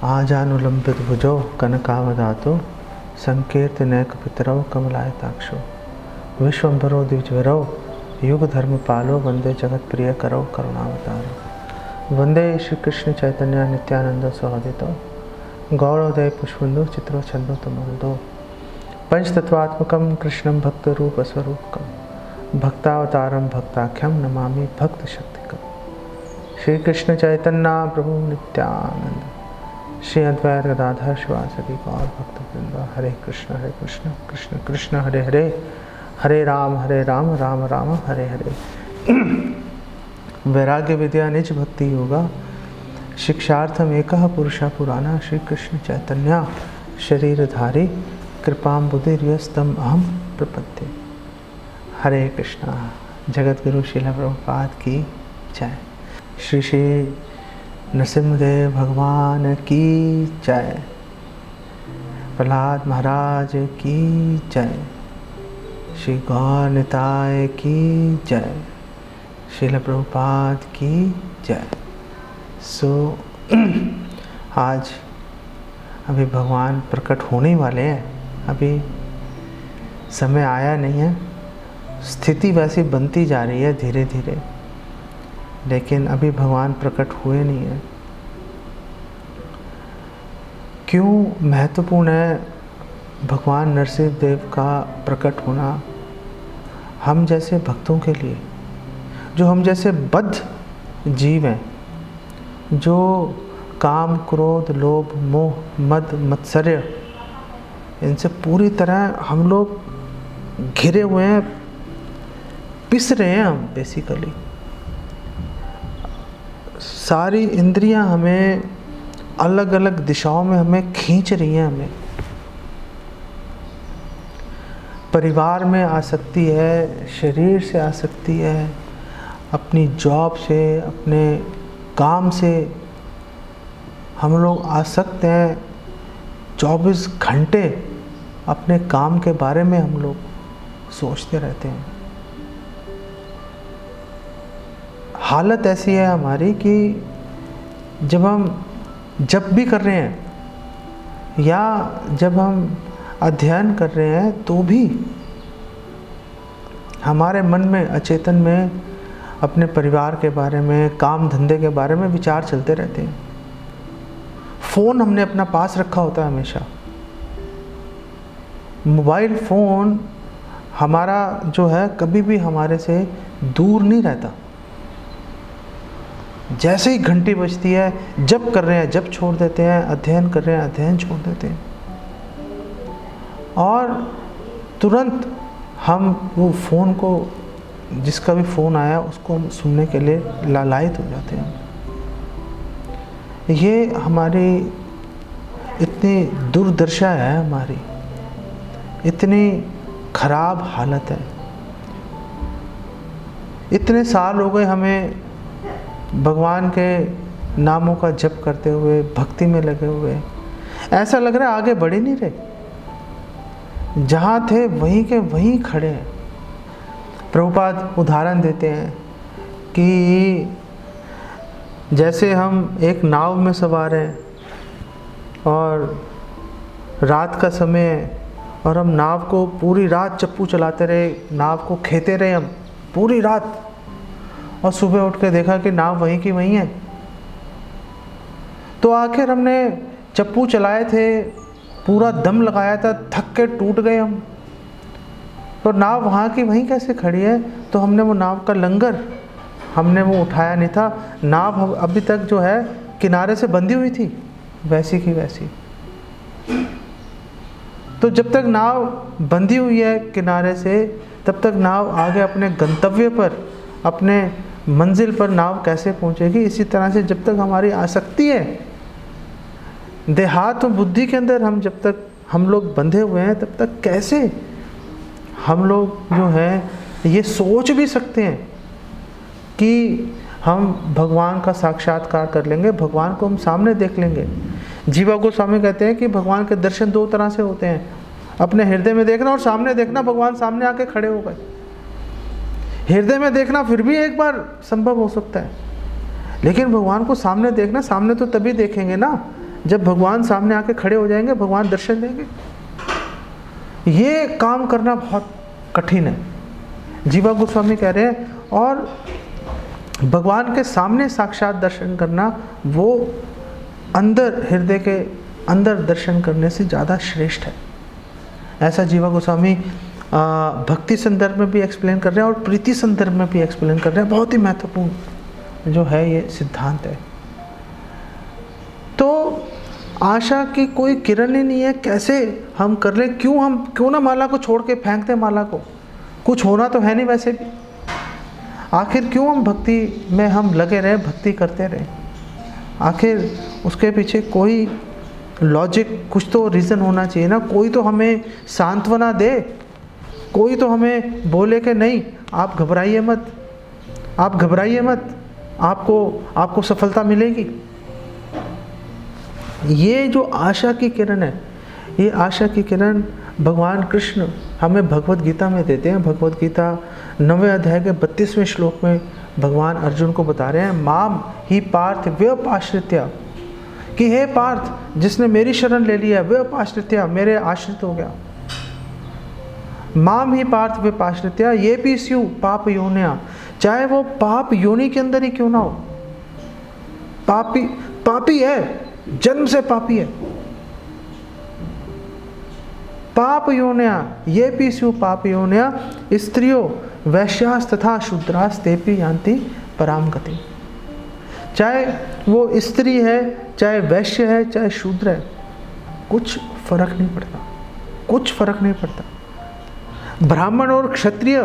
आजानुलंबित भुजौ कनकावदातो संकीर्तनैकपितरौ कमलायताक्षो विश्वम्भरो द्विजवरौ युग धर्म पालो वंदे जगत प्रिय करो करुणावतारो वंदे श्री कृष्ण चैतन्य नित्यानंद सहोदितो गौरोदय पुष्पंदो चित्रो छंदो तमोदो पंचतत्वात्मकं कृष्णं भक्त रूप स्वरूपकं भक्तावतारं भक्ताख्यं नमामि भक्त शक्तिकं श्री कृष्ण चैतन्य प्रभु नित्यानंद श्री अद्वैत गदाधर शिवासदि गौर भक्त वृंद हरे कृष्ण कृष्ण कृष्ण हरे हरे हरे राम राम राम हरे हरे। वैराग्य विद्या निज भक्ति योगा शिक्षार्थम एकः पुरुषः पुराना श्री कृष्ण चैतन्य शरीरधारी कृपाम्बुधिर्यस्तम अहम प्रपद्ये। हरे कृष्णा। जगत गुरु श्रील प्रभुपाद की जय। श्री श्री नरसिंहदेव भगवान की जय। प्रहलाद महाराज की जय। श्री गौर निताय की जय। श्रील प्रभुपाद की जय। आज अभी भगवान प्रकट होने वाले हैं, अभी समय आया नहीं है, स्थिति वैसी बनती जा रही है धीरे धीरे, लेकिन अभी भगवान प्रकट हुए नहीं हैं। क्यों महत्वपूर्ण है भगवान नरसिंह देव का प्रकट होना हम जैसे भक्तों के लिए, जो हम जैसे बद्ध जीव हैं, जो काम क्रोध लोभ मोह मद मत्सर्य इनसे पूरी तरह हम लोग घिरे हुए हैं, पिस रहे हैं हम बेसिकली। सारी इंद्रियां हमें अलग अलग दिशाओं में हमें खींच रही हैं। हमें परिवार में आसक्ति है, शरीर से आसक्ति है, अपनी जॉब से, अपने काम से हम लोग आसक्त हैं। 24 घंटे अपने काम के बारे में हम लोग सोचते रहते हैं। हालत ऐसी है हमारी कि जब भी कर रहे हैं या जब हम अध्ययन कर रहे हैं तो भी हमारे मन में अचेतन में अपने परिवार के बारे में, काम धंधे के बारे में विचार चलते रहते हैं। फ़ोन हमने अपना पास रखा होता है हमेशा। मोबाइल फ़ोन हमारा जो है कभी भी हमारे से दूर नहीं रहता। जैसे ही घंटी बजती है, जब कर रहे हैं जब छोड़ देते हैं, अध्ययन कर रहे हैं अध्ययन छोड़ देते हैं, और तुरंत हम वो फ़ोन को, जिसका भी फ़ोन आया उसको हम सुनने के लिए लालायित हो जाते हैं। ये हमारी इतनी दुर्दशा है, हमारी इतनी खराब हालत है। इतने साल हो गए हमें भगवान के नामों का जप करते हुए, भक्ति में लगे हुए, ऐसा लग रहा है आगे बढ़ ही नहीं रहे। जहाँ थे वहीं के वहीं खड़े हैं। प्रभुपाद उदाहरण देते हैं कि जैसे हम एक नाव में सवार हैं और रात का समय है और हम नाव को पूरी रात चप्पू चलाते रहे, नाव को खेते रहे हम पूरी रात, और सुबह उठ के देखा कि नाव वहीं की वहीं है। तो आखिर हमने चप्पू चलाए थे, पूरा दम लगाया था, थक के टूट गए हम, तो नाव वहाँ की वहीं कैसे खड़ी है? तो हमने वो नाव का लंगर हमने वो उठाया नहीं था। नाव अभी तक जो है किनारे से बंधी हुई थी, वैसी की वैसी। तो जब तक नाव बंधी हुई है किनारे से, तब तक नाव आगे अपने गंतव्य पर, अपने मंजिल पर नाव कैसे पहुंचेगी? इसी तरह से जब तक हमारी आसक्ति है देहात और बुद्धि के अंदर, जब तक हम लोग बंधे हुए हैं, तब तक कैसे हम लोग जो है ये सोच भी सकते हैं कि हम भगवान का साक्षात्कार कर लेंगे, भगवान को हम सामने देख लेंगे। जीवा गोस्वामी कहते हैं कि भगवान के दर्शन दो तरह से होते हैं, अपने हृदय में देखना और सामने देखना। भगवान सामने आके खड़े हो गए। हृदय में देखना फिर भी एक बार संभव हो सकता है, लेकिन भगवान को सामने देखना, सामने तो तभी देखेंगे ना जब भगवान सामने आके खड़े हो जाएंगे, भगवान दर्शन देंगे। ये काम करना बहुत कठिन है, जीवा गोस्वामी कह रहे हैं। और भगवान के सामने साक्षात दर्शन करना वो अंदर, हृदय के अंदर दर्शन करने से ज़्यादा श्रेष्ठ है। ऐसा जीवा गोस्वामी भक्ति संदर्भ में भी एक्सप्लेन कर रहे हैं और प्रीति संदर्भ में भी एक्सप्लेन कर रहे हैं। बहुत ही महत्वपूर्ण जो है ये सिद्धांत है। तो आशा की कोई किरण ही नहीं है, कैसे हम कर लें? क्यों ना माला को छोड़ के फेंक दें माला को? कुछ होना तो है नहीं वैसे भी। आखिर क्यों हम भक्ति में हम लगे रहें, भक्ति करते रहें? आखिर उसके पीछे कोई लॉजिक, कुछ तो रीज़न होना चाहिए ना। कोई तो हमें सांत्वना दे, कोई तो हमें बोले कि नहीं आप घबराइए मत, आप घबराइए मत, आपको सफलता मिलेगी। ये जो आशा की किरण है, ये आशा की किरण भगवान कृष्ण हमें भगवत गीता में देते हैं। भगवत गीता 9वें अध्याय के 32वें श्लोक में भगवान अर्जुन को बता रहे हैं, माम ही पार्थ व्यपाश्रित्य, कि हे पार्थ जिसने मेरी शरण ले लिया, व्यपाश्रित्य मेरे आश्रित हो गया। माम ही पार्थ व्यपाश्रित्य ये भी स्यु पाप योनिया, चाहे वो पाप योनि के अंदर ही क्यों ना हो। पापी है, जन्म से पापी है। पाप योनिया ये भी स्यु पाप योनिया स्त्रियों वैश्यास तथा शूद्रास तेपि यान्ति पराम गति। चाहे वो स्त्री है, चाहे वैश्य है, चाहे शूद्र है, कुछ फर्क नहीं पड़ता, कुछ फर्क नहीं पड़ता। ब्राह्मण और क्षत्रिय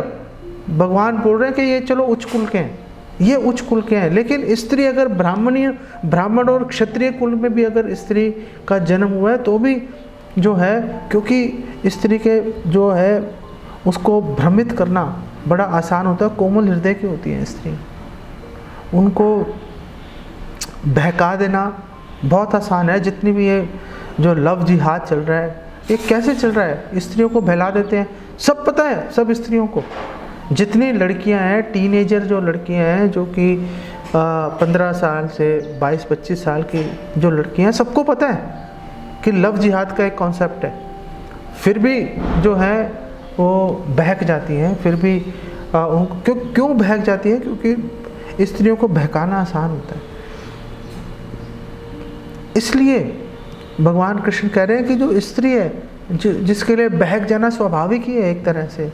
भगवान बोल रहे हैं कि ये चलो उच्च कुल के हैं, ये उच्च कुल के हैं, लेकिन स्त्री अगर ब्राह्मण और क्षत्रिय कुल में भी अगर स्त्री का जन्म हुआ है तो भी जो है, क्योंकि स्त्री के जो है उसको भ्रमित करना बड़ा आसान होता है। कोमल हृदय की होती है स्त्री, उनको बहका देना बहुत आसान है। जितनी भी ये जो लव जिहाद चल रहा है, ये कैसे चल रहा है? स्त्रियों को बहला देते हैं, सब पता है सब स्त्रियों को। जितनी लड़कियां हैं, टीनेजर जो लड़कियां हैं, जो कि 15 साल से 22-25 साल की जो लड़कियां हैं, सबको पता है कि लव जिहाद का एक कॉन्सेप्ट है। फिर भी जो है वो बहक जाती हैं। फिर भी क्यों बहक जाती है? क्योंकि स्त्रियों को बहकाना आसान होता है। इसलिए भगवान कृष्ण कह रहे हैं कि जो स्त्री है, जिसके लिए बहक जाना स्वाभाविक ही है एक तरह से,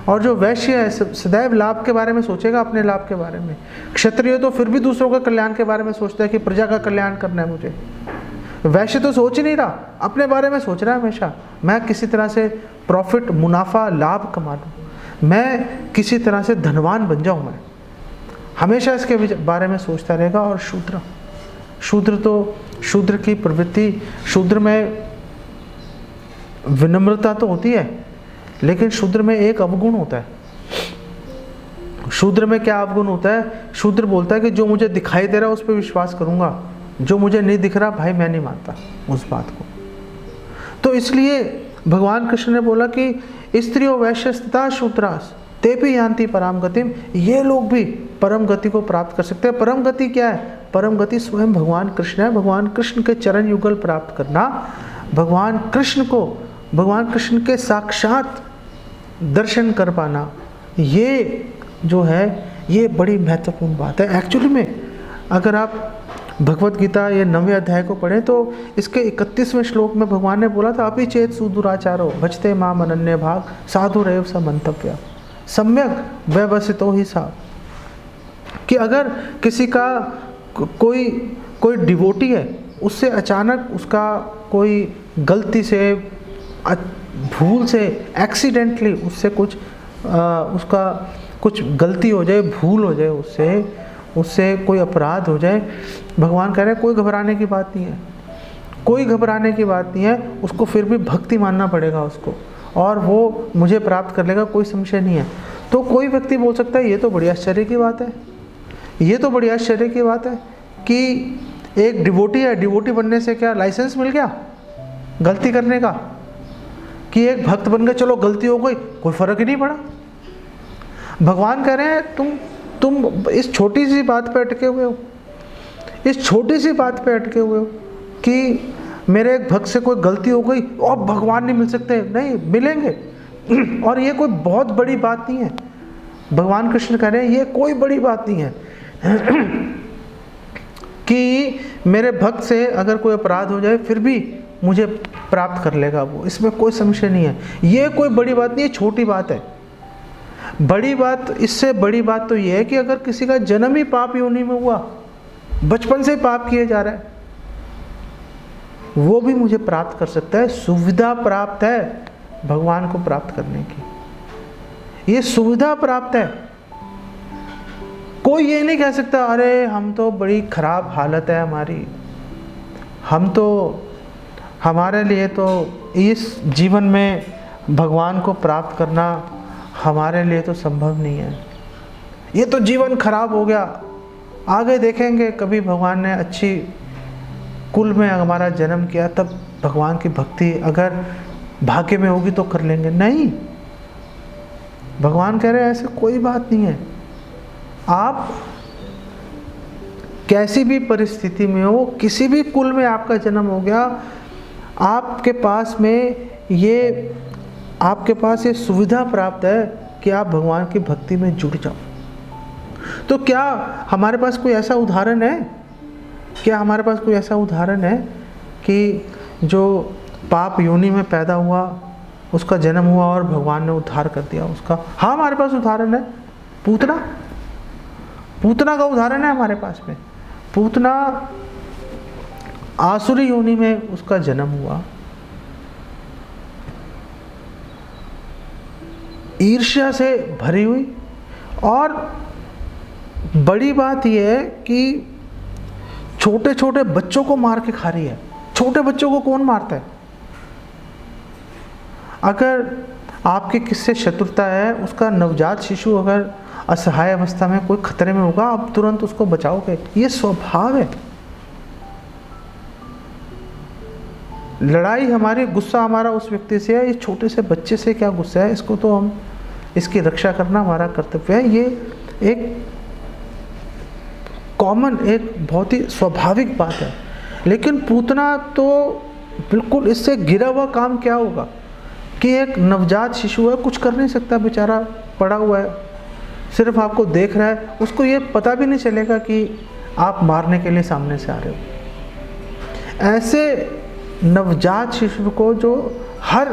और जो वैश्य है सदैव लाभ के बारे में सोचेगा, अपने लाभ के बारे में। क्षत्रिय तो फिर भी दूसरों के कल्याण के बारे में सोचता है कि प्रजा का कल्याण करना है मुझे। वैश्य तो सोच ही नहीं रहा, अपने बारे में सोच रहा है हमेशा, मैं किसी तरह से प्रॉफिट, मुनाफा, लाभ कमा लूँ, मैं किसी तरह से धनवान बन जाऊँ, मैं हमेशा इसके बारे में सोचता रहेगा। और शूद्र की प्रवृत्ति, शूद्र में विनम्रता तो होती है, लेकिन शूद्र में एक अवगुण होता है। शूद्र में क्या अवगुण होता है? शूद्र बोलता है कि जो मुझे दिखाई दे रहा है उस पर विश्वास करूंगा, जो मुझे नहीं दिख रहा भाई मैं नहीं मानता उस बात को। तो इसलिए भगवान कृष्ण ने बोला कि स्त्रियों वैश्यस्तता शूद्रास ते भी यान्ति परम गतिम, ये लोग भी परम गति को प्राप्त कर सकते हैं। परम गति क्या है? परम गति स्वयं भगवान कृष्ण है। भगवान कृष्ण के चरण युगल प्राप्त करना, भगवान कृष्ण के साक्षात दर्शन कर पाना, ये जो है ये बड़ी महत्वपूर्ण बात है। एक्चुअली में अगर आप भगवत गीता ये 9वें अध्याय को पढ़ें तो इसके 31वें श्लोक में भगवान ने बोला था, अपि चेत सुदुराचारो भजते माम अनन्य भाग साधु रेव स मंतव्य सम्यक व्यवसितो ही सा। कि अगर किसी का कोई डिवोटी है, उससे अचानक उसका कोई गलती से, भूल से, एक्सीडेंटली उससे उसका कुछ गलती हो जाए, भूल हो जाए, उससे कोई अपराध हो जाए, भगवान कह रहे हैं कोई घबराने की बात नहीं है, कोई घबराने की बात नहीं है। उसको फिर भी भक्ति मानना पड़ेगा उसको, और वो मुझे प्राप्त कर लेगा, कोई संशय नहीं है। तो कोई व्यक्ति बोल सकता है ये तो बड़ी आश्चर्य की बात है, ये तो बड़ी आश्चर्य की बात है कि एक डिवोटी है, डिवोटी बनने से क्या लाइसेंस मिल गया गलती करने का? कि एक भक्त बन गए, चलो गलती हो गई, कोई फर्क ही नहीं पड़ा। भगवान कह रहे हैं तुम इस छोटी सी बात पे अटके हुए हो, इस छोटी सी बात पे अटके हुए हो कि मेरे एक भक्त से कोई गलती हो गई और भगवान नहीं मिल सकते, नहीं मिलेंगे। और ये कोई बहुत बड़ी बात नहीं है। भगवान कृष्ण कह रहे हैं ये कोई बड़ी बात नहीं है कि मेरे भक्त से अगर कोई अपराध हो जाए फिर भी मुझे प्राप्त कर लेगा वो, इसमें कोई संशय नहीं है। ये कोई बड़ी बात नहीं है, छोटी बात है। बड़ी बात, इससे बड़ी बात तो ये है कि अगर किसी का जन्म ही पाप योनि में हुआ, बचपन से पाप किए जा रहा है, वो भी मुझे प्राप्त कर सकता है। सुविधा प्राप्त है भगवान को प्राप्त करने की, ये सुविधा प्राप्त है। कोई ये नहीं कह सकता अरे हम तो बड़ी खराब हालत है हमारी, हम तो, हमारे लिए तो इस जीवन में भगवान को प्राप्त करना हमारे लिए तो संभव नहीं है, ये तो जीवन खराब हो गया, आगे देखेंगे कभी भगवान ने अच्छी कुल में हमारा जन्म किया तब भगवान की भक्ति अगर भाग्य में होगी तो कर लेंगे। नहीं, भगवान कह रहे हैं ऐसे कोई बात नहीं है। आप कैसी भी परिस्थिति में हो, किसी भी कुल में आपका जन्म हो गया, आपके पास ये सुविधा प्राप्त है कि आप भगवान की भक्ति में जुड़ जाओ। तो क्या हमारे पास कोई ऐसा उदाहरण है, क्या हमारे पास कोई ऐसा उदाहरण है कि जो पाप योनि में पैदा हुआ, उसका जन्म हुआ और भगवान ने उद्धार कर दिया उसका? हाँ, हमारे पास उदाहरण है। पूतना का उदाहरण है हमारे पास में। पूतना आसुरी योनि में उसका जन्म हुआ, ईर्ष्या से भरी हुई। और बड़ी बात यह है कि छोटे छोटे बच्चों को मार के खा रही है। छोटे बच्चों को कौन मारता है? अगर आपके किससे शत्रुता है, उसका नवजात शिशु अगर असहाय अवस्था में कोई खतरे में होगा, आप तुरंत उसको बचाओगे, ये स्वभाव है। लड़ाई हमारी, गुस्सा हमारा उस व्यक्ति से है, ये छोटे से बच्चे से क्या गुस्सा है, इसको तो हम, इसकी रक्षा करना हमारा कर्तव्य है। ये एक कॉमन, एक बहुत ही स्वाभाविक बात है। लेकिन पूतना तो बिल्कुल, इससे गिरा हुआ काम क्या होगा कि एक नवजात शिशु है, कुछ कर नहीं सकता, बेचारा पड़ा हुआ है, सिर्फ आपको देख रहा है, उसको ये पता भी नहीं चलेगा कि आप मारने के लिए सामने से आ रहे हो। ऐसे नवजात शिशु को जो हर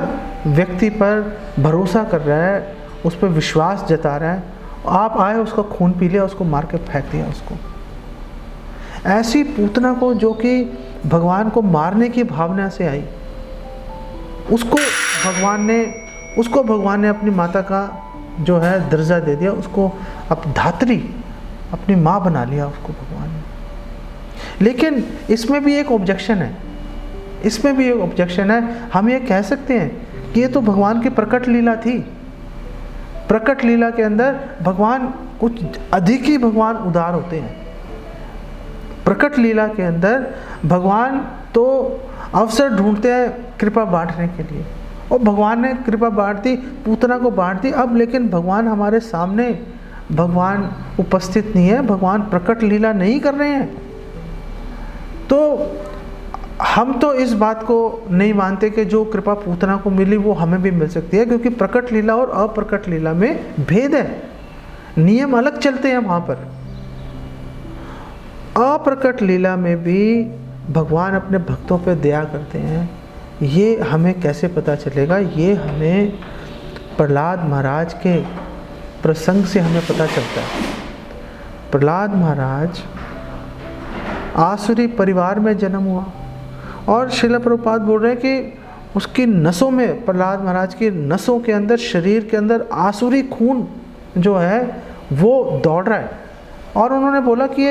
व्यक्ति पर भरोसा कर रहा है, उस पर विश्वास जता रहा है, आप आए उसका खून पी लिया, उसको मार के फेंक दिया उसको। ऐसी पूतना को जो कि भगवान को मारने की भावना से आई, उसको भगवान ने अपनी माता का जो है दर्जा दे दिया, उसको अब धात्री, अपनी माँ बना लिया उसको भगवान ने। लेकिन इसमें भी एक ऑब्जेक्शन है, हम ये कह सकते हैं कि ये तो भगवान की प्रकट लीला थी। प्रकट लीला के अंदर भगवान कुछ अधिक ही भगवान उदार होते हैं। प्रकट लीला के अंदर भगवान तो अवसर ढूंढते हैं कृपा बांटने के लिए, और भगवान ने कृपा बांट दी, पूतना को बांट दी। अब लेकिन भगवान हमारे सामने, भगवान उपस्थित नहीं है, भगवान प्रकट लीला नहीं कर रहे हैं। तो हम तो इस बात को नहीं मानते कि जो कृपा पूतना को मिली वो हमें भी मिल सकती है, क्योंकि प्रकट लीला और अप्रकट लीला में भेद है, नियम अलग चलते हैं वहाँ पर। अप्रकट लीला में भी भगवान अपने भक्तों पर दया करते हैं। ये हमें कैसे पता चलेगा? ये हमें प्रहलाद महाराज के प्रसंग से हमें पता चलता है। प्रहलाद महाराज आसुरी परिवार में जन्म हुआ, और श्रील प्रभुपाद बोल रहे हैं कि उसकी नसों में, प्रहलाद महाराज की नसों के अंदर, शरीर के अंदर आसुरी खून जो है वो दौड़ रहा है। और उन्होंने बोला कि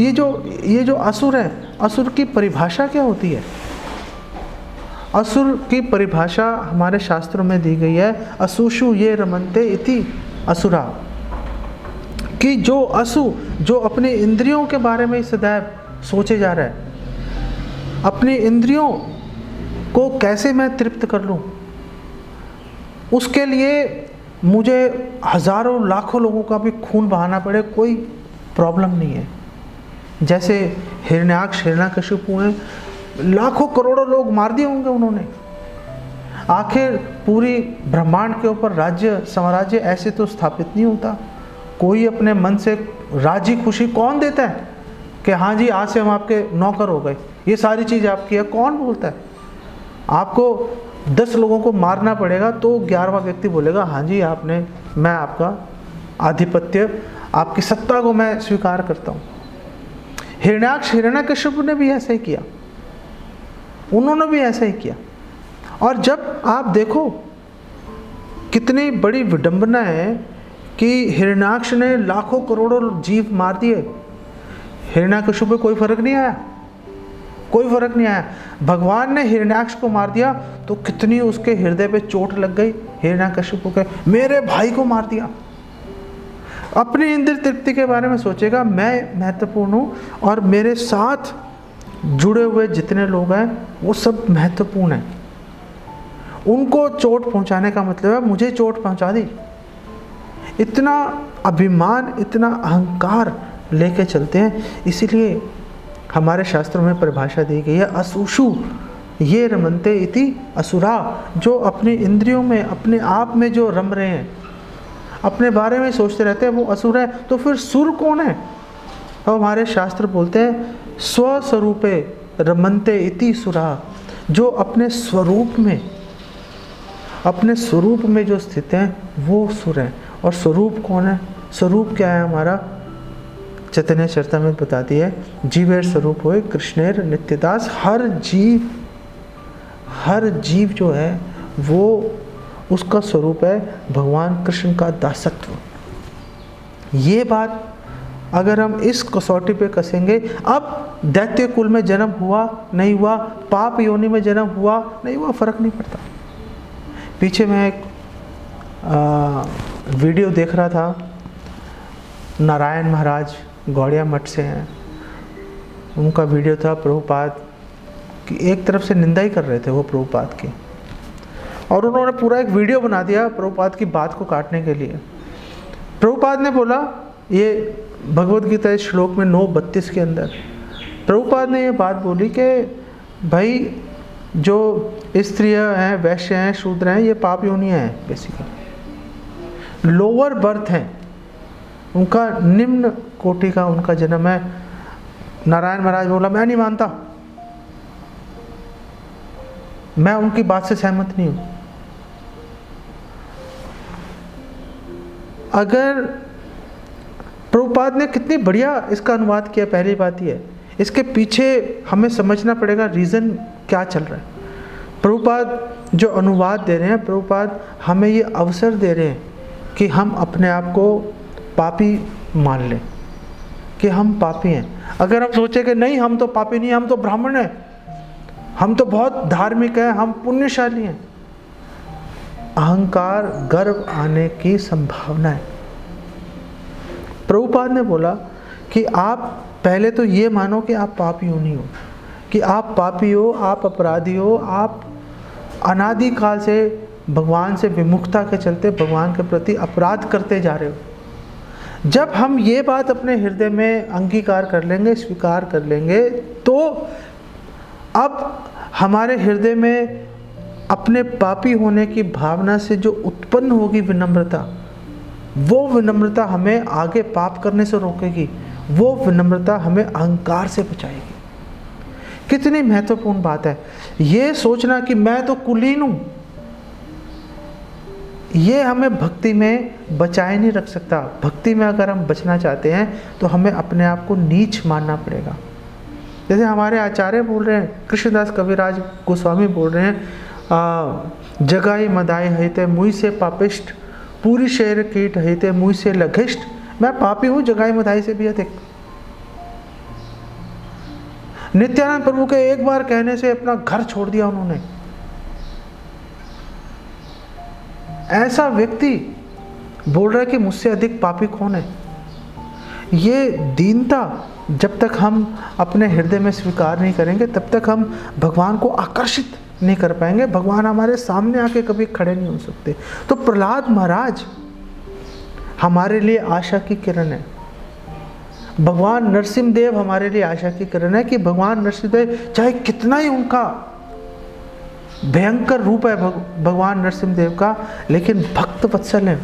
ये जो असुर है, असुर की परिभाषा क्या होती है? असुर की परिभाषा हमारे शास्त्रों में दी गई है, असुषु ये रमन्ते इति असुरा, कि जो असु, जो अपने इंद्रियों के बारे में सदैव सोचे जा रहा है, अपनी इंद्रियों को कैसे मैं तृप्त कर लूं, उसके लिए मुझे हजारों लाखों लोगों का भी खून बहाना पड़े, कोई प्रॉब्लम नहीं है। जैसे हिरण्याक्ष हिरण्यकशिपु हैं, लाखों करोड़ों लोग मार दिए होंगे उन्होंने। आखिर पूरी ब्रह्मांड के ऊपर राज्य साम्राज्य ऐसे तो स्थापित नहीं होता। कोई अपने मन से राजी खुशी कौन देता है कि हाँ जी आज से हम आपके नौकर हो गए, ये सारी चीज़ आपकी है? कौन बोलता है? आपको 10 लोगों को मारना पड़ेगा तो 11वां व्यक्ति बोलेगा हाँ जी आपने, मैं आपका आधिपत्य, आपकी सत्ता को मैं स्वीकार करता हूँ। हिरण्यकश्यप ने भी ऐसा ही किया, उन्होंने भी ऐसा ही किया। और जब आप देखो कितनी बड़ी विडंबना है कि हिरण्याक्ष ने लाखों करोड़ों जीव मार दिए, हिरण्यकश्यप पे कोई फर्क नहीं आया, कोई फर्क नहीं आया। भगवान ने हिरण्याक्ष को मार दिया तो कितनी उसके हृदय पे चोट लग गई हिरण्यकश्यप के, मेरे भाई को मार दिया। अपनी इंद्र तृप्ति के बारे में सोचेगा, मैं महत्वपूर्ण हूँ और मेरे साथ जुड़े हुए जितने लोग हैं वो सब महत्वपूर्ण हैं। उनको चोट पहुँचाने का मतलब है मुझे चोट पहुँचा दी। इतना अभिमान, इतना अहंकार लेके चलते हैं। इसीलिए हमारे शास्त्रों में परिभाषा दी गई है असुषु ये रमन्ते इति असुरा, जो अपनी इंद्रियों में अपने आप में जो रम रहे हैं, अपने बारे में सोचते रहते हैं, वो असुर है। तो फिर सुर कौन है? और हमारे शास्त्र बोलते हैं स्वस्वरूपे रमन्ते इति सुरा, जो अपने स्वरूप में जो स्थित हैं वो सुर हैं। और स्वरूप कौन है? स्वरूप क्या है हमारा? चैतन्य चरितामृत बताती है जीवेर स्वरूप होए कृष्णेर नित्यदास। हर जीव जो है वो उसका स्वरूप है भगवान कृष्ण का दासत्व। ये बात अगर हम इस कसौटी पे कसेंगे, अब दैत्य कुल में जन्म हुआ नहीं हुआ, पाप योनि में जन्म हुआ नहीं हुआ, फर्क नहीं पड़ता। पीछे मैं एक वीडियो देख रहा था, नारायण महाराज गौड़िया मठ से हैं, उनका वीडियो था प्रभुपाद की एक तरफ से निंदा ही कर रहे थे वो प्रभुपाद की, और उन्होंने पूरा एक वीडियो बना दिया प्रभुपाद की बात को काटने के लिए। प्रभुपाद ने बोला, ये भगवद गीता इस श्लोक में 9:32 के अंदर प्रभुपाद ने ये बात बोली कि भाई जो स्त्रियाँ हैं, वैश्य हैं, शूद्र हैं, ये पाप योनियाँ हैं, बेसिकली लोअर बर्थ हैं, उनका निम्न कोटि का उनका जन्म है। नारायण महाराज बोला मैं नहीं मानता, मैं उनकी बात से सहमत नहीं हूं। अगर प्रभुपाद ने कितनी बढ़िया इसका अनुवाद किया, पहली बात यह है, इसके पीछे हमें समझना पड़ेगा रीज़न क्या चल रहा है। प्रभुपाद जो अनुवाद दे रहे हैं, प्रभुपाद हमें ये अवसर दे रहे हैं कि हम अपने आप को पापी मान लें कि हम पापी हैं। अगर हम सोचें कि नहीं हम तो पापी नहीं, हम तो ब्राह्मण हैं, हम तो बहुत धार्मिक हैं, हम पुण्यशाली हैं, अहंकार गर्व आने की संभावना है। प्रभुपाद ने बोला कि आप पहले तो ये मानो कि आप पापी हो नहीं हो, कि आप पापी हो, आप अपराधी हो, आप अनादि काल से भगवान से विमुखता के चलते भगवान के प्रति अपराध करते जा रहे हो। जब हम ये बात अपने हृदय में अंगीकार कर लेंगे, स्वीकार कर लेंगे, तो अब हमारे हृदय में अपने पापी होने की भावना से जो उत्पन्न होगी विनम्रता, वो विनम्रता हमें आगे पाप करने से रोकेगी, वो विनम्रता हमें अहंकार से बचाएगी। कितनी महत्वपूर्ण बात है ये सोचना कि मैं तो कुलीन हूँ, ये हमें भक्ति में बचाए नहीं रख सकता। भक्ति में अगर हम बचना चाहते हैं तो हमें अपने आप को नीच मानना पड़ेगा। जैसे हमारे आचार्य बोल रहे हैं, कृष्णदास कविराज गोस्वामी बोल रहे हैं, जगाई मदाई हईते मुई से पापिष्ट, पूरी शहर कीट हईते मुई से लघिष्ट। मैं पापी हूँ जगाई मदाई से भी अधिक। नित्यानंद प्रभु के एक बार कहने से अपना घर छोड़ दिया उन्होंने। ऐसा व्यक्ति बोल रहा है कि मुझसे अधिक पापी कौन है। ये दीनता जब तक हम अपने हृदय में स्वीकार नहीं करेंगे तब तक हम भगवान को आकर्षित नहीं कर पाएंगे, भगवान हमारे सामने आके कभी खड़े नहीं हो सकते। तो प्रहलाद महाराज हमारे लिए आशा की किरण है। भगवान नरसिंह देव हमारे लिए आशा की किरण है कि भगवान नरसिंह देव चाहे कितना ही उनका भयंकर रूप है भगवान नरसिंह देव का, लेकिन भक्त वत्सल है।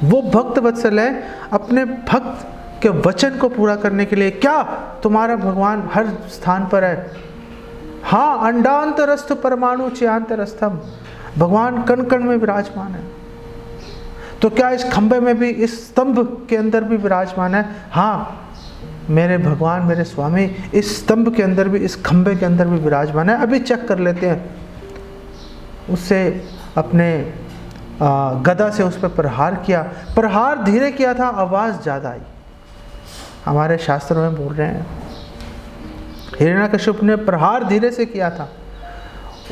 वो भक्त वत्सल है, अपने भक्त के वचन को पूरा करने के लिए। क्या तुम्हारा भगवान हर स्थान पर है? हाँ, अंडांतरस्थ परमाणु चयांतरस्थम, भगवान कण कण में विराजमान है। तो क्या इस खंबे में भी, इस स्तंभ के अंदर भी विराजमान है? हाँ, मेरे भगवान, मेरे स्वामी इस स्तंभ के अंदर भी, इस खंबे के अंदर भी विराजमान है। अभी चेक कर लेते हैं। उससे अपने गदा से उस पर प्रहार किया। प्रहार धीरे किया था, आवाज़ ज़्यादा आई। हमारे शास्त्रों में बोल रहे हैं हिरण्यकश्यप ने प्रहार धीरे से किया था,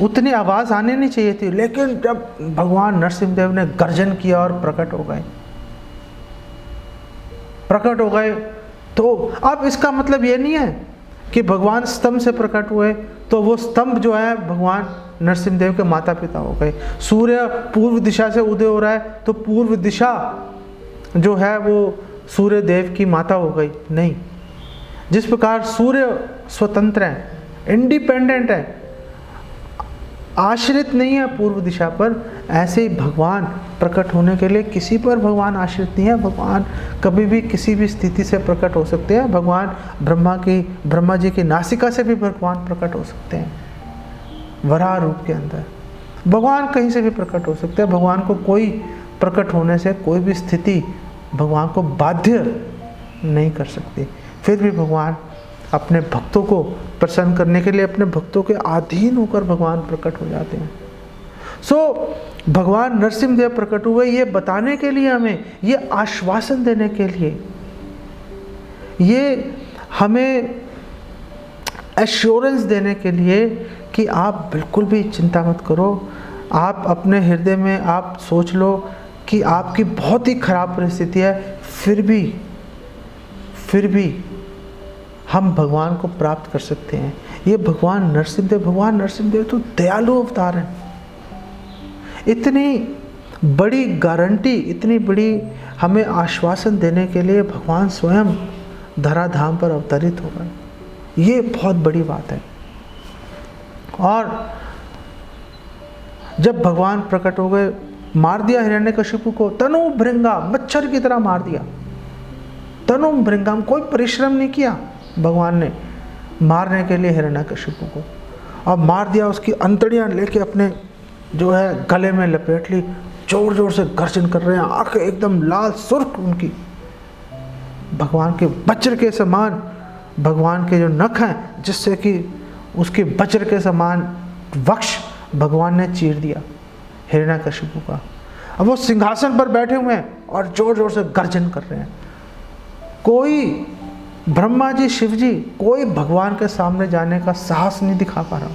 उतनी आवाज़ आनी नहीं चाहिए थी, लेकिन जब भगवान नरसिंहदेव ने गर्जन किया और प्रकट हो गए, तो अब इसका मतलब ये नहीं है कि भगवान स्तंभ से प्रकट हुए तो वो स्तंभ जो है भगवान नरसिंहदेव के माता पिता हो गए। सूर्य पूर्व दिशा से उदय हो रहा है तो पूर्व दिशा जो है वो सूर्य देव की माता हो गई, नहीं। जिस प्रकार सूर्य स्वतंत्र है, इंडिपेंडेंट है, आश्रित नहीं है पूर्व दिशा पर, ऐसे ही भगवान प्रकट होने के लिए किसी पर भगवान आश्रित नहीं है। भगवान कभी भी किसी भी स्थिति से प्रकट हो सकते हैं। भगवान ब्रह्मा जी की नासिका से भी भगवान प्रकट हो सकते हैं, वराह रूप के अंदर। भगवान कहीं से भी प्रकट हो सकते हैं। भगवान को कोई प्रकट होने से कोई भी स्थिति भगवान को बाध्य नहीं कर सकती। फिर भी भगवान अपने भक्तों को प्रसन्न करने के लिए अपने भक्तों के अधीन होकर भगवान प्रकट हो जाते हैं। भगवान नरसिंहदेव प्रकट हुए ये बताने के लिए, हमें ये आश्वासन देने के लिए, ये हमें एश्योरेंस देने के लिए कि आप बिल्कुल भी चिंता मत करो। आप अपने हृदय में आप सोच लो कि आपकी बहुत ही खराब परिस्थिति है, फिर भी हम भगवान को प्राप्त कर सकते हैं। ये भगवान नरसिंहदेव तो दयालु अवतार हैं। इतनी बड़ी गारंटी, इतनी बड़ी हमें आश्वासन देने के लिए भगवान स्वयं धराधाम पर अवतरित हो गए, ये बहुत बड़ी बात है। और जब भगवान प्रकट हो गए, मार दिया हिरण्यकशिपु को, तनु भृंगा, मच्छर की तरह मार दिया। तनु भृंगाम, कोई परिश्रम नहीं किया भगवान ने मारने के लिए हिरण्यकशिपु को। अब मार दिया, उसकी अंतड़ियां लेके अपने जो है गले में लपेट ली, जोर जोर से गर्जन कर रहे हैं, आंखें एकदम लाल सुर्ख उनकी, भगवान के वज्र के समान, भगवान के जो नख हैं जिससे कि उसके वज्र के समान वक्ष भगवान ने चीर दिया हिरण्यकशिपु का। अब वो सिंहासन पर बैठे हुए हैं और जोर जोर से गर्जन कर रहे हैं। कोई ब्रह्मा जी, शिव जी, कोई भगवान के सामने जाने का साहस नहीं दिखा पा रहा,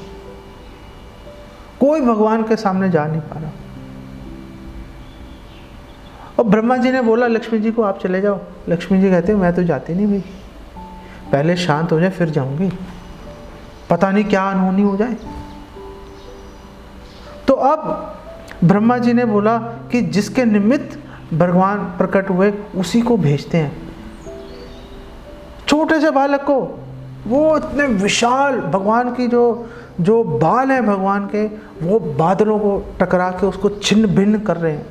कोई भगवान के सामने जा नहीं पा रहा। और ब्रह्मा जी ने बोला लक्ष्मी जी को, आप चले जाओ। लक्ष्मी जी कहते हैं मैं तो जाती नहीं भाई, पहले शांत हो जाए फिर जाऊंगी, पता नहीं क्या अनहोनी हो जाए। तो अब ब्रह्मा जी ने बोला कि जिसके निमित्त भगवान प्रकट हुए उसी को भेजते हैं, छोटे से बालक को। वो इतने विशाल भगवान की जो बाल हैं भगवान के, वो बादलों को टकरा के उसको छिन्न भिन्न कर रहे हैं।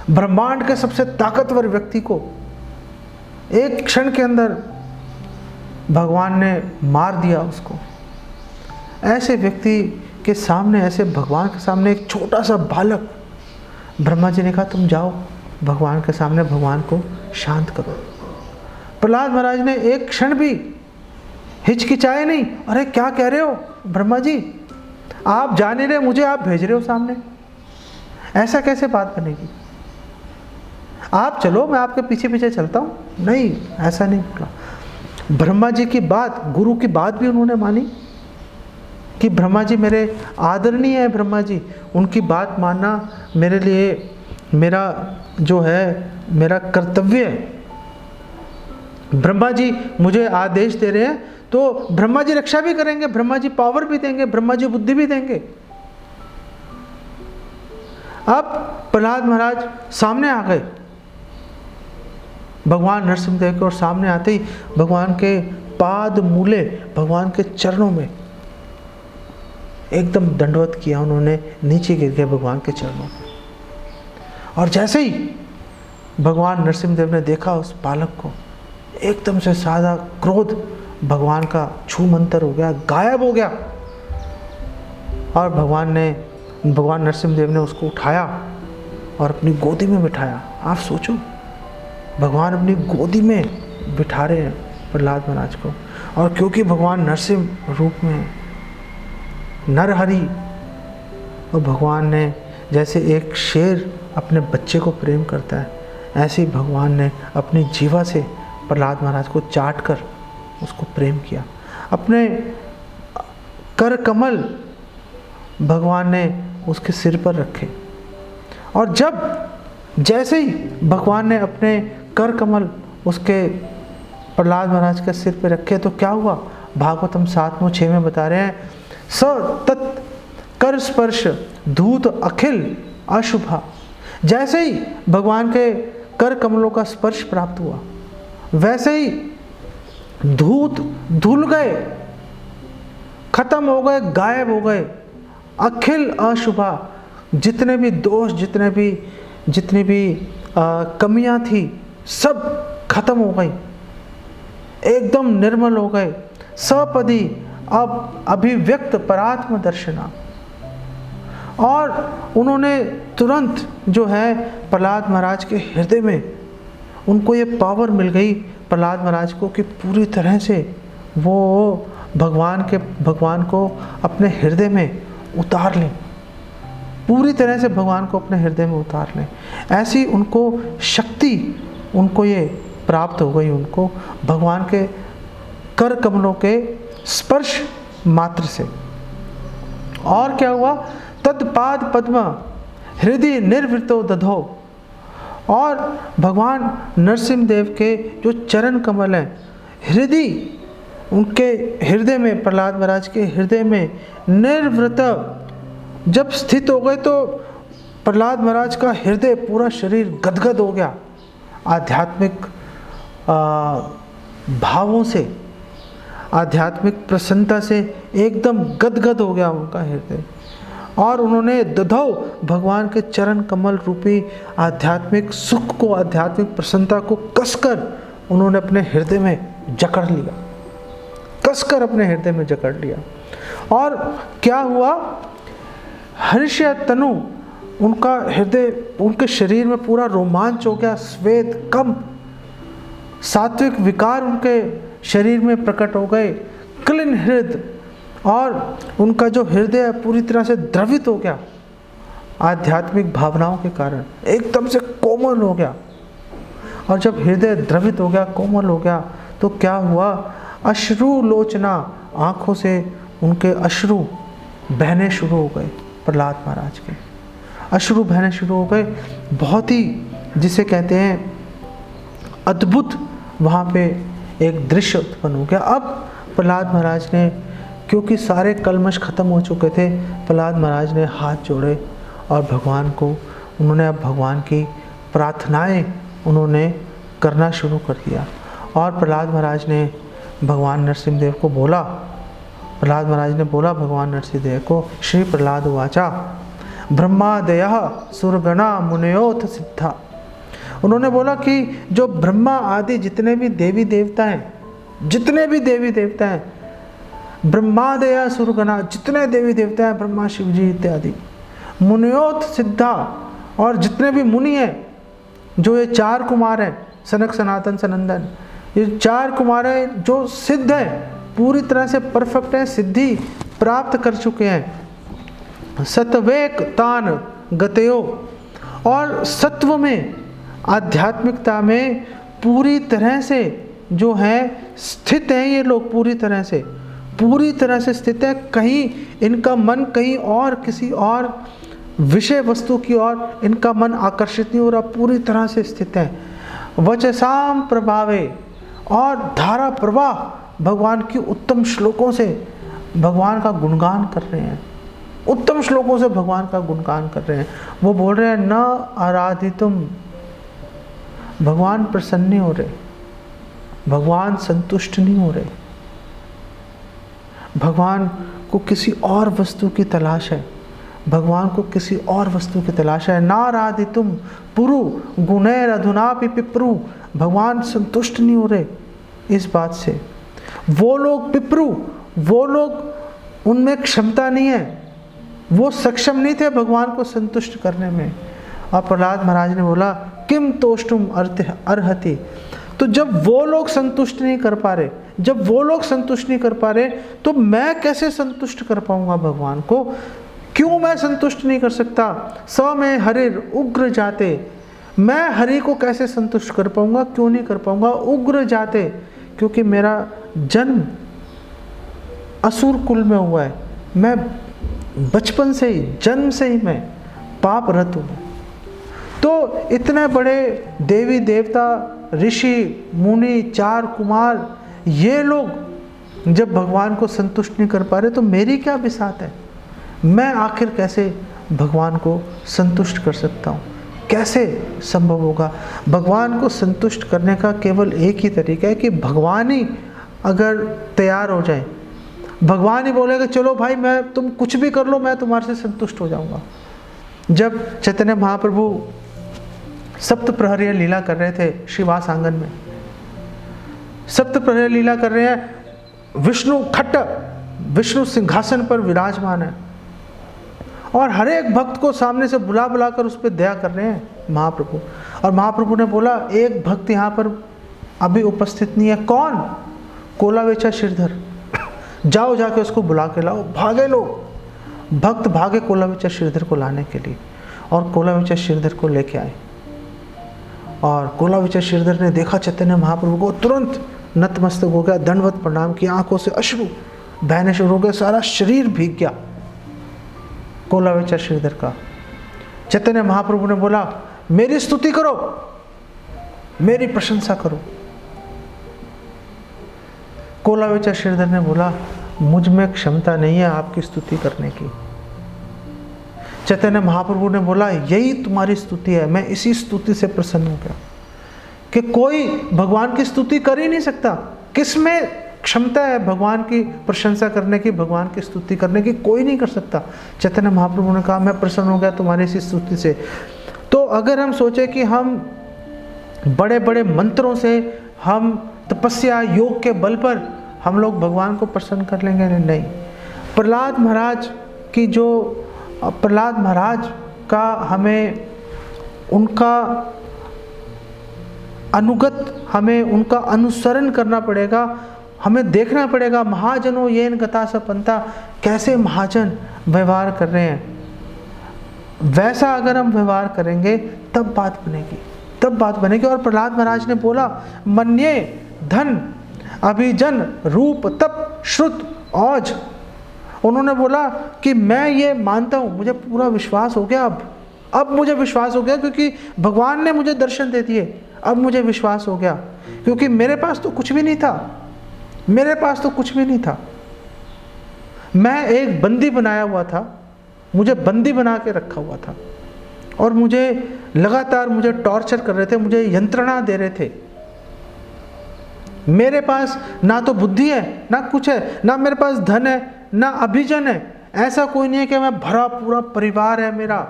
ब्रह्मांड के सबसे ताकतवर व्यक्ति को एक क्षण के अंदर भगवान ने मार दिया उसको। ऐसे व्यक्ति के सामने, ऐसे भगवान के सामने एक छोटा सा बालक, ब्रह्मा जी ने कहा तुम जाओ भगवान के सामने, भगवान को शांत करो। प्रहलाद महाराज ने एक क्षण भी हिचकिचाए नहीं, अरे क्या कह रहे हो ब्रह्मा जी, आप जा नहीं रहे, मुझे आप भेज रहे हो सामने, ऐसा कैसे बात बनेगी, आप चलो मैं आपके पीछे पीछे चलता हूं। नहीं, ऐसा नहीं बोला। ब्रह्मा जी की बात, गुरु की बात भी उन्होंने मानी कि ब्रह्मा जी मेरे आदरणीय है, ब्रह्मा जी, उनकी बात मानना मेरे लिए, मेरा जो है मेरा कर्तव्य है। ब्रह्मा जी मुझे आदेश दे रहे हैं तो ब्रह्मा जी रक्षा भी करेंगे, ब्रह्मा जी पावर भी देंगे, ब्रह्मा जी बुद्धि भी देंगे। अब प्रहलाद महाराज सामने आ गए भगवान नरसिंहदेव के और सामने आते ही भगवान के पाद मूले, भगवान के चरणों में एकदम दंडवत किया उन्होंने, नीचे गिर गए भगवान के चरणों में। और जैसे ही भगवान नरसिंहदेव ने देखा उस बालक को, एकदम से सादा क्रोध भगवान का छूमंतर हो गया, गायब हो गया। और भगवान नरसिंहदेव ने उसको उठाया और अपनी गोदी में बिठाया। आप सोचो, भगवान अपनी गोदी में बिठा रहे हैं प्रहलाद महाराज को। और क्योंकि भगवान नरसिंह रूप में नरहरि, और भगवान ने जैसे एक शेर अपने बच्चे को प्रेम करता है, ऐसे ही भगवान ने अपनी जीवा से प्रहलाद महाराज को चाट कर उसको प्रेम किया। अपने कर कमल भगवान ने उसके सिर पर रखे। और जैसे ही भगवान ने अपने कर कमल उसके प्रहलाद महाराज के सिर पर रखे, तो क्या हुआ? भागवतम 7:6 में बता रहे हैं, स तत् कर स्पर्श धूत अखिल अशुभा। जैसे ही भगवान के कर कमलों का स्पर्श प्राप्त हुआ, वैसे ही धूत धुल गए, खत्म हो गए, गायब हो गए। अखिल अशुभा, जितने भी दोष, जितनी भी कमियां थी, सब खत्म हो गई, एकदम निर्मल हो गए। सपदी अब अभिव्यक्त परात्म दर्शना। और उन्होंने तुरंत जो है प्रहलाद महाराज के हृदय में उनको ये पावर मिल गई प्रहलाद महाराज को कि पूरी तरह से वो भगवान को अपने हृदय में उतार लें, पूरी तरह से भगवान को अपने हृदय में उतार लें। ऐसी उनको शक्ति, उनको ये प्राप्त हो गई, उनको भगवान के कर कमलों के स्पर्श मात्र से। और क्या हुआ? तत्पाद पद्म हृदय निर्वृतो दधो। और भगवान नरसिंहदेव के जो चरण कमल हैं, हृदय, उनके हृदय में, प्रहलाद महाराज के हृदय में निर्वृत जब स्थित हो गए, तो प्रहलाद महाराज का हृदय, पूरा शरीर गदगद हो गया आध्यात्मिक भावों से, आध्यात्मिक प्रसन्नता से एकदम गदगद हो गया उनका हृदय। और उन्होंने दधौ, भगवान के चरण कमल रूपी आध्यात्मिक सुख को, आध्यात्मिक प्रसन्नता को कसकर उन्होंने अपने हृदय में जकड़ लिया, कसकर अपने हृदय में जकड़ लिया। और क्या हुआ? हर्ष्य तनु, उनका हृदय, उनके शरीर में पूरा रोमांच हो गया, स्वेद कंप, सात्विक विकार उनके शरीर में प्रकट हो गए। क्लीन हृदय, और उनका जो हृदय पूरी तरह से द्रवित हो गया आध्यात्मिक भावनाओं के कारण, एकदम से कोमल हो गया। और जब हृदय द्रवित हो गया, कोमल हो गया, तो क्या हुआ? अश्रु लोचना, आँखों से उनके अश्रु बहने शुरू हो गए। प्रहलाद महाराज के अश्रु बहने शुरू हो गए। बहुत ही, जिसे कहते हैं, अद्भुत वहाँ पे एक दृश्य उत्पन्न हो गया। अब प्रहलाद महाराज ने, क्योंकि सारे कलमश खत्म हो चुके थे, प्रहलाद महाराज ने हाथ जोड़े और भगवान को, उन्होंने अब भगवान की प्रार्थनाएं उन्होंने करना शुरू कर दिया। और प्रहलाद महाराज ने भगवान नरसिंहदेव को बोला, प्रहलाद महाराज ने बोला भगवान नरसिंहदेव को, श्री प्रहलाद वाचा ब्रह्मादयः सुरगणा मुनयोथ सिद्धा। उन्होंने बोला कि जो ब्रह्मा आदि जितने भी देवी देवता हैं, ब्रह्मादय सुरगणा, जितने देवी देवता हैं, ब्रह्मा शिव जी इत्यादि, मुनयोत सिद्धा, और जितने भी मुनि हैं, जो ये 4 कुमार हैं, सनक सनातन सनंदन, ये 4 कुमार हैं जो सिद्ध हैं, पूरी तरह से परफेक्ट हैं, सिद्धि प्राप्त कर चुके हैं। सत्वेक तान गतयो, और सत्व में, आध्यात्मिकता में पूरी तरह से जो है स्थित हैं ये लोग, पूरी तरह से स्थित है। कहीं इनका मन कहीं और, किसी और विषय वस्तु की ओर इनका मन आकर्षित नहीं हो रहा, पूरी तरह से स्थित है। वचसाम प्रभावे, और धारा प्रवाह भगवान की उत्तम श्लोकों से भगवान का गुणगान कर रहे हैं, उत्तम श्लोकों से भगवान का गुणगान कर रहे हैं। वो बोल रहे हैं, न आराधितुम भगवान प्रसन्न नहीं हो रहे, भगवान संतुष्ट नहीं हो रहे, भगवान को किसी और वस्तु की तलाश है, भगवान को किसी और वस्तु की तलाश है। नाराधितुम पुरु गुणैर अधुनापि पिप्रु, भगवान संतुष्ट नहीं हो रहे इस बात से। वो लोग पिप्रु, वो लोग, उनमें क्षमता नहीं है, वो सक्षम नहीं थे भगवान को संतुष्ट करने में। और प्रहलाद महाराज ने बोला किम तोष्टुम अर्हति, तो जब वो लोग संतुष्ट नहीं कर पा रहे, जब वो लोग संतुष्ट नहीं कर पा रहे, तो मैं कैसे संतुष्ट कर पाऊंगा भगवान को? क्यों मैं संतुष्ट नहीं कर सकता? स में हरिर उग्र जाते, मैं हरि को कैसे संतुष्ट कर पाऊंगा? क्यों नहीं कर पाऊंगा? उग्र जाते, क्योंकि मेरा जन्म असुर कुल में हुआ है, मैं बचपन से ही, जन्म से ही मैं पाप रत हूँ। तो इतने बड़े देवी देवता, ऋषि मुनि, 4 कुमार, ये लोग जब भगवान को संतुष्ट नहीं कर पा रहे, तो मेरी क्या बिसात है? मैं आखिर कैसे भगवान को संतुष्ट कर सकता हूँ? कैसे संभव होगा? भगवान को संतुष्ट करने का केवल एक ही तरीका है कि भगवान ही अगर तैयार हो जाए, भगवान ही बोलेगा चलो भाई, मैं, तुम कुछ भी कर लो, मैं तुम्हारे से संतुष्ट हो जाऊंगा। जब चैतन्य महाप्रभु सप्त प्रहरी लीला कर रहे थे श्रीवास आंगन में, सप्त प्रहरी लीला कर रहे हैं, विष्णु खट्ट, विष्णु सिंहासन पर विराजमान है और हर एक भक्त को सामने से बुला बुला कर उस पर दया कर रहे हैं महाप्रभु। और महाप्रभु ने बोला एक भक्त यहाँ पर अभी उपस्थित नहीं है। कौन? कोलावेचा श्रीधर, जाओ जाके उसको बुला के लाओ। भागे लोग, भक्त भागे कोलावेचा श्रीधर को लाने के लिए, और कोलावेचा श्रीधर को लेके आए। और कोलावेचा श्रीधर ने देखा चैतन्य महाप्रभु को, तुरंत नतमस्तक हो गया, दंडवत प्रणाम किया, आंखों से अश्रु बहने शुरू हो गए, सारा शरीर भीग गया कोलावेचा श्रीधर का। चैतन्य महाप्रभु ने बोला मेरी स्तुति करो, मेरी प्रशंसा करो। कोलावेचा श्रीधर ने बोला मुझ में क्षमता नहीं है आपकी स्तुति करने की। चैतन्य महाप्रभु ने बोला यही तुम्हारी स्तुति है, मैं इसी स्तुति से प्रसन्न हो गया कि कोई भगवान की स्तुति कर ही नहीं सकता। किसमें क्षमता है भगवान की प्रशंसा करने की, भगवान की स्तुति करने की? कोई नहीं कर सकता। चैतन्य महाप्रभु ने कहा मैं प्रसन्न हो गया तुम्हारी इसी स्तुति से। तो अगर हम सोचे कि हम बड़े बड़े मंत्रों से, हम तपस्या योग के बल पर हम लोग भगवान को प्रसन्न कर लेंगे, नहीं। प्रहलाद महाराज की जो, प्रहलाद महाराज का हमें उनका अनुगत, हमें उनका अनुसरण करना पड़ेगा, हमें देखना पड़ेगा महाजनों येन गता स पंथा, कैसे महाजन व्यवहार कर रहे हैं। वैसा अगर हम व्यवहार करेंगे तब बात बनेगी, तब बात बनेगी। और प्रहलाद महाराज ने बोला मन्ये धन अभिजन रूप तप श्रुत औज, उन्होंने बोला कि मैं ये मानता हूँ, मुझे पूरा विश्वास हो गया, अब मुझे विश्वास हो गया, क्योंकि भगवान ने मुझे दर्शन दे दिए, अब मुझे विश्वास हो गया। क्योंकि मेरे पास तो कुछ भी नहीं था, मेरे पास तो कुछ भी नहीं था, मैं एक बंदी बनाया हुआ था, मुझे बंदी बना के रखा हुआ था, और मुझे लगातार मुझे टॉर्चर कर रहे थे, मुझे यंत्रणा दे रहे थे। मेरे पास ना तो बुद्धि है, ना कुछ है, ना मेरे पास धन है, ना अभिजन है। ऐसा कोई नहीं है कि मैं भरा पूरा परिवार है मेरा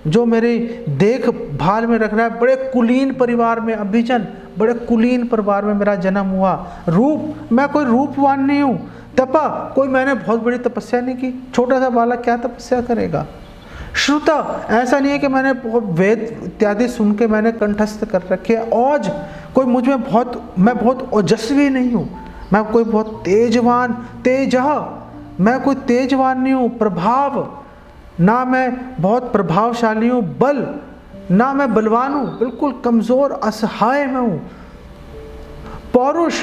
जो मेरी देखभाल में रख रहा है। बड़े कुलीन परिवार में अभिजन, बड़े कुलीन परिवार में मेरा जन्म हुआ। रूप, मैं कोई रूपवान नहीं हूँ। तपा, कोई मैंने बहुत बड़ी तपस्या नहीं की, छोटा सा बालक क्या तपस्या करेगा। श्रुता, ऐसा नहीं है कि मैंने बहुत वेद इत्यादि सुन के मैंने कंठस्थ कर रखे। औज, कोई मुझ में मैं बहुत ओजस्वी नहीं हूँ, मैं कोई बहुत तेजवान, मैं कोई तेजवान नहीं हूँ। प्रभाव, ना मैं बहुत प्रभावशाली हूँ। बल, ना मैं बलवान हूँ, बिल्कुल कमज़ोर असहाय मैं हूँ। पौरुष,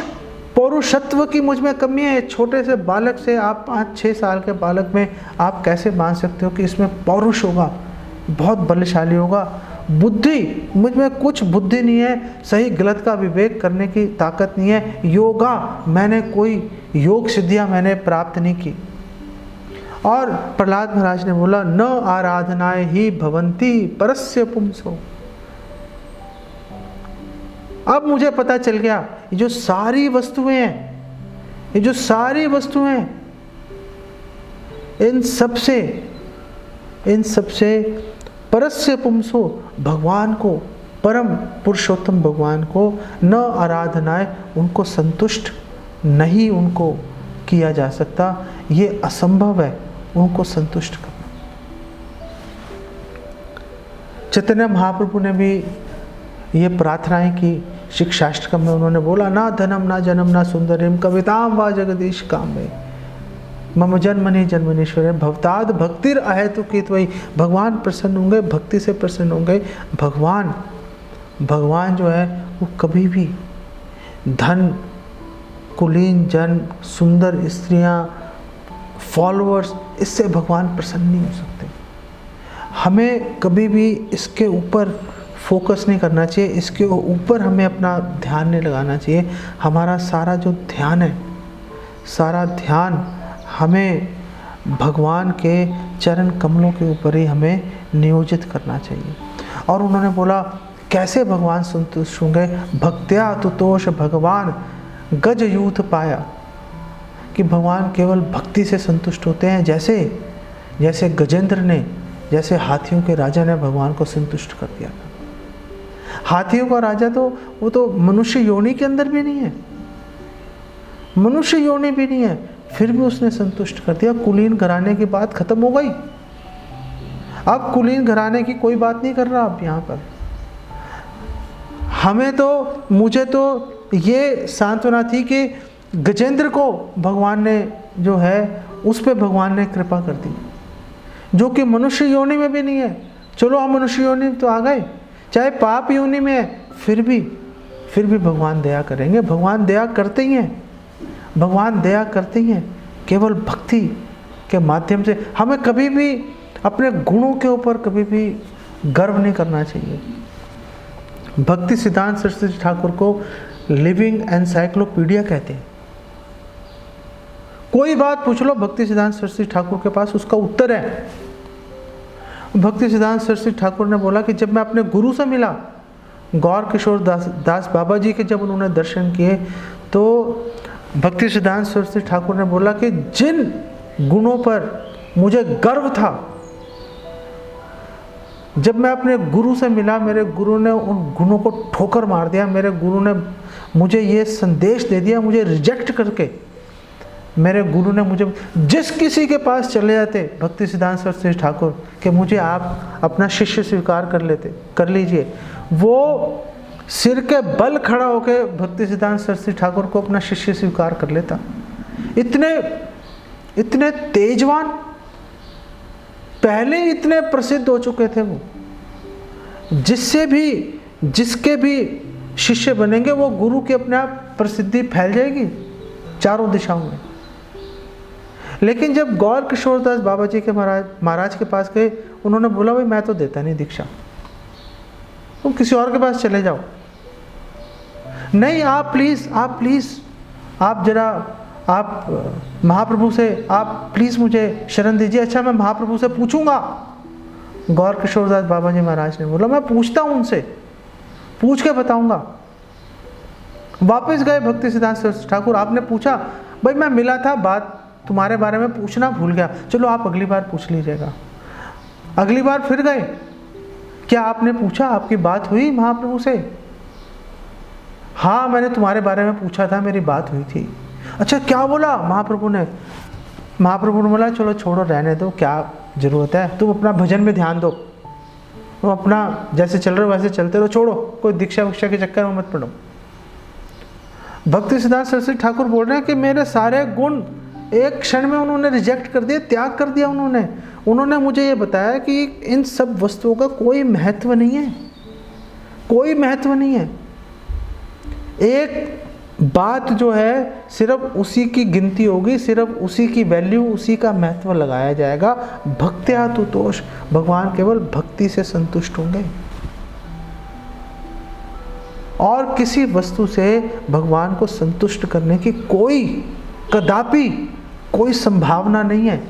पौरुषत्व की मुझ में कमी है। छोटे से बालक से, आप 5-6 साल के बालक में आप कैसे मान सकते हो कि इसमें पौरुष होगा, बहुत बलशाली होगा। बुद्धि, मुझ में कुछ बुद्धि नहीं है, सही गलत का विवेक करने की ताकत नहीं है। योगा, मैंने कोई योग सिद्धियाँ मैंने प्राप्त नहीं की। और प्रहलाद महाराज ने बोला न आराधनाए ही भवंती परस्य पुंसो, अब मुझे पता चल गया ये जो सारी वस्तुएं हैं, ये जो सारी वस्तुएं, इन सबसे परस्य पुंसो, भगवान को, परम पुरुषोत्तम भगवान को न आराधनाए, उनको संतुष्ट नहीं उनको किया जा सकता। ये असंभव है उनको संतुष्ट करना। चैतन्य महाप्रभु ने भी ये प्रार्थनाएं की शिक्षाष्टकम में। उन्होंने बोला, ना धनम ना जन्म ना सुंदरिम कविताम वा जगदीश कामे मम जन्मनि जन्मनीश्वर भवताद भक्तिर अहेतु कित वही। भगवान प्रसन्न होंगे, भक्ति से प्रसन्न होंगे। भगवान जो है वो कभी भी धन, कुलीन जन, सुंदर स्त्रियां, फॉलोअर्स, इससे भगवान प्रसन्न नहीं हो सकते। हमें कभी भी इसके ऊपर फोकस नहीं करना चाहिए, इसके ऊपर हमें अपना ध्यान नहीं लगाना चाहिए। हमारा सारा जो ध्यान है, सारा ध्यान हमें भगवान के चरण कमलों के ऊपर ही हमें नियोजित करना चाहिए। और उन्होंने बोला कैसे भगवान संतुष्ट होंगे, भक्त्या तुतोष भगवान गज यूथ पाया, कि भगवान केवल भक्ति से संतुष्ट होते हैं। जैसे गजेंद्र ने, जैसे हाथियों के राजा ने भगवान को संतुष्ट कर दिया था। हाथियों का राजा तो वो तो मनुष्य योनि के अंदर भी नहीं है, मनुष्य योनि भी नहीं है, फिर भी उसने संतुष्ट कर दिया। कुलीन घराने की बात खत्म हो गई। अब कुलीन घराने की कोई बात नहीं कर रहा अब यहाँ पर। मुझे तो ये सांत्वना थी कि गजेंद्र को भगवान ने जो है उस पे भगवान ने कृपा कर दी, जो कि मनुष्य योनि में भी नहीं है। चलो हम मनुष्य योनि तो आ गए, चाहे पाप योनि में है, फिर भी भगवान दया करेंगे। भगवान दया करते ही हैं, भगवान दया करते ही हैं। केवल भक्ति के माध्यम से हमें कभी भी अपने गुणों के ऊपर कभी भी गर्व नहीं करना चाहिए। भक्ति सिद्धांत सरस्वती ठाकुर को लिविंग एनसाइक्लोपीडिया कहते हैं। कोई बात पूछ लो भक्ति सिद्धांत सरस्वती ठाकुर के पास उसका उत्तर है। भक्ति सिद्धांत सरस्वती ठाकुर ने बोला कि जब मैं अपने गुरु से मिला, गौर किशोर दास बाबा जी के जब उन्होंने दर्शन किए, तो भक्ति सिद्धांत सरस्वती ठाकुर ने बोला कि जिन गुणों पर मुझे गर्व था, जब मैं अपने गुरु से मिला, मेरे गुरु ने उन गुणों को ठोकर मार दिया। मेरे गुरु ने मुझे ये संदेश दे दिया, मुझे रिजेक्ट करके मेरे गुरु ने मुझे, जिस किसी के पास चले जाते भक्ति सिद्धांत सरस्वती ठाकुर कि मुझे आप अपना शिष्य स्वीकार कर लीजिए, वो सिर के बल खड़ा होकर भक्ति सिद्धांत सरस्वती ठाकुर को अपना शिष्य स्वीकार कर लेता। इतने तेजवान, पहले इतने प्रसिद्ध हो चुके थे वो। जिसके भी शिष्य बनेंगे वो गुरु की अपने आप प्रसिद्धि फैल जाएगी चारों दिशाओं में। लेकिन जब गौर किशोरदास बाबा जी के महाराज के पास गए, उन्होंने बोला भाई मैं तो देता नहीं दीक्षा, तुम किसी और के पास चले जाओ। नहीं, आप प्लीज आप महाप्रभु से आप प्लीज मुझे शरण दीजिए। अच्छा मैं महाप्रभु से पूछूंगा। गौर किशोरदास बाबा जी महाराज ने बोला मैं पूछता हूं, उनसे पूछ के बताऊंगा। वापस गए भक्ति सिद्धांत सरस्वती ठाकुर, आपने पूछा भाई मैं मिला था, बात तुम्हारे बारे में पूछना भूल गया, चलो आप अगली बार पूछ लीजिएगा। अगली बार फिर गए, क्या आपने पूछा, आपकी बात हुई महाप्रभु से? हाँ मैंने तुम्हारे बारे में पूछा था, मेरी बात हुई थी। अच्छा क्या बोला महाप्रभु ने? महाप्रभु ने बोला चलो छोड़ो, रहने दो, क्या जरूरत है, तुम अपना भजन में ध्यान दो, तुम अपना जैसे चल रहे हो वैसे चलते रहो, छोड़ो, कोई दीक्षा विक्षा के चक्कर में मत पड़ो। भक्ति सिद्धांत सरस्वती ठाकुर बोल रहे हैं कि मेरे सारे गुण एक क्षण में उन्होंने रिजेक्ट कर दिए, त्याग कर दिया। उन्होंने मुझे ये बताया कि इन सब वस्तुओं का कोई महत्व नहीं है, कोई महत्व नहीं है। एक बात जो है सिर्फ उसी की गिनती होगी, सिर्फ उसी की वैल्यू, उसी का महत्व लगाया जाएगा। भक्त्या तुतोष, भगवान केवल भक्ति से संतुष्ट होंगे और किसी वस्तु से भगवान को संतुष्ट करने की कदापि कोई संभावना नहीं है।